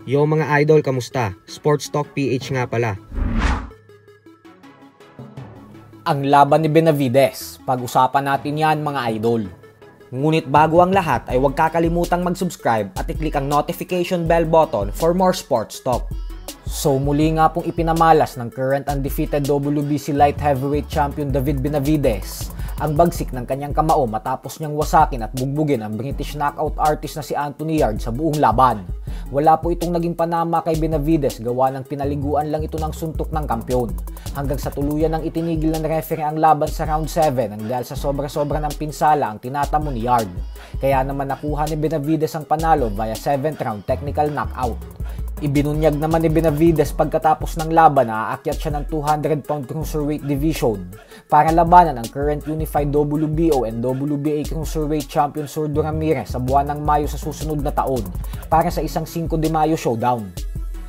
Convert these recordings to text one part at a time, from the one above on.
Yo mga idol, kamusta? Sports Talk PH nga pala. Ang laban ni Benavides, pag-usapan natin yan mga idol. Ngunit bago ang lahat ay huwag kakalimutang mag-subscribe at i-click ang notification bell button for more sports talk. So muli nga pong ipinamalas ng current undefeated WBC Light Heavyweight Champion David Benavides ang bagsik ng kanyang kamao matapos niyang wasakin at bugbugin ang British knockout artist na si Anthony Yarde sa buong laban. Wala po itong naging panama kay Benavides gawa ng pinaliguan lang ito ng suntok ng kampyon. Hanggang sa tuluyan ng itinigil ng referee ang laban sa round 7 ang dahil sa sobra-sobra ng pinsala ang tinatamo ni Yarde. Kaya naman nakuha ni Benavides ang panalo via 7th round technical knockout. Ibinunyag naman ni Benavides pagkatapos ng laban na aakyat siya ng 200-pound cruiserweight division para labanan ang current unified WBO and WBA cruiserweight champion Zurdo Ramirez sa buwan ng Mayo sa susunod na taon para sa isang 5 de Mayo showdown.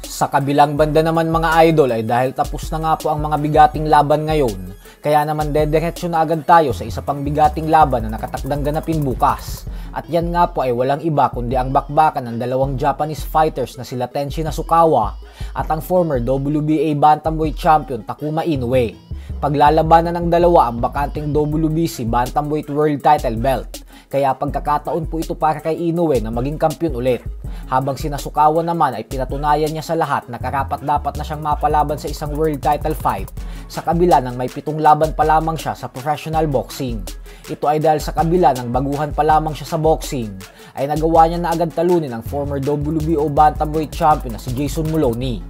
Sa kabilang banda naman mga idol ay dahil tapos na nga po ang mga bigating laban ngayon, kaya naman dediretso na agad tayo sa isa pang bigating laban na nakatakdang ganapin bukas. At yan nga po ay walang iba kundi ang bakbakan ng dalawang Japanese fighters na sila Tenshin Nasukawa at ang former WBA Bantamweight Champion Takuma Inoue. Paglalabanan ng dalawa ang bakanting WBC Bantamweight World Title Belt, kaya pagkakataon po ito para kay Inoue na maging kampiyon ulit. Habang si Nasukawa naman ay pinatunayan niya sa lahat na karapat-dapat na siyang mapalaban sa isang world title fight sa kabila ng may 7 laban pa lamang siya sa professional boxing. Ito ay dahil sa kabila ng baguhan pa lamang siya sa boxing ay nagawa niya na agad talunin ang former WBO Bantamweight Champion na si Jason Moloney.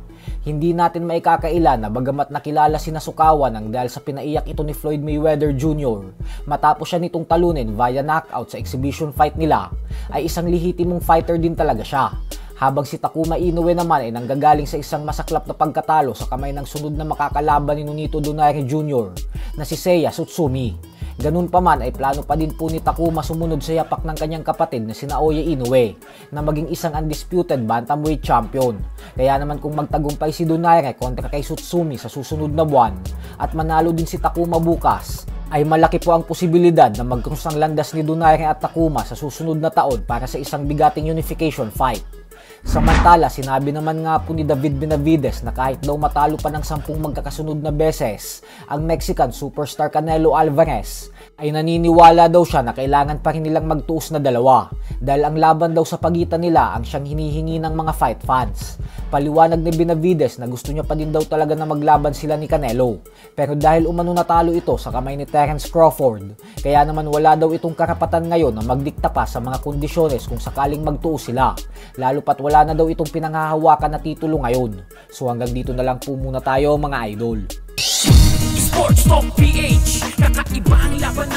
Hindi natin maikakaila na bagamat nakilala si Nasukawa nang dahil sa pinaiyak ito ni Floyd Mayweather Jr. matapos siya nitong talunin via knockout sa exhibition fight nila, ay isang lehitimong fighter din talaga siya. Habang si Takuma Inoue naman ay nanggagaling sa isang masaklap na pagkatalo sa kamay ng sunod na makakalaban ni Nonito Donaire Jr. na si Seiya Tsutsumi. Ganun pa man ay plano pa din po ni Takuma sumunod sa yapak ng kanyang kapatid na si Naoya Inoue na maging isang undisputed bantamweight champion. Kaya naman kung magtagumpay si Donaire kontra kay Tsutsumi sa susunod na buwan at manalo din si Takuma bukas, ay malaki po ang posibilidad na mag-cross ang landas ni Donaire at Takuma sa susunod na taon para sa isang bigating unification fight. Samantala, sinabi naman nga po ni David Benavides na kahit daw matalo pa ng 10 magkakasunod na beses ang Mexican superstar Canelo Alvarez, ay naniniwala daw siya na kailangan pa rin nilang magtuos na dalawa dahil ang laban daw sa pagitan nila ang siyang hinihingi ng mga fight fans. Paliwanag ni Benavides na gusto niya pa din daw talaga na maglaban sila ni Canelo, pero dahil umano natalo ito sa kamay ni Terence Crawford, kaya naman wala daw itong karapatan ngayon na magdikta pa sa mga kondisyones kung sakaling magtuos sila, lalo pat wala na daw itong pinanghahawakan na titulo ngayon. So hanggang dito na lang po muna tayo mga idol. Sports Talk PH, kakaiba ang laban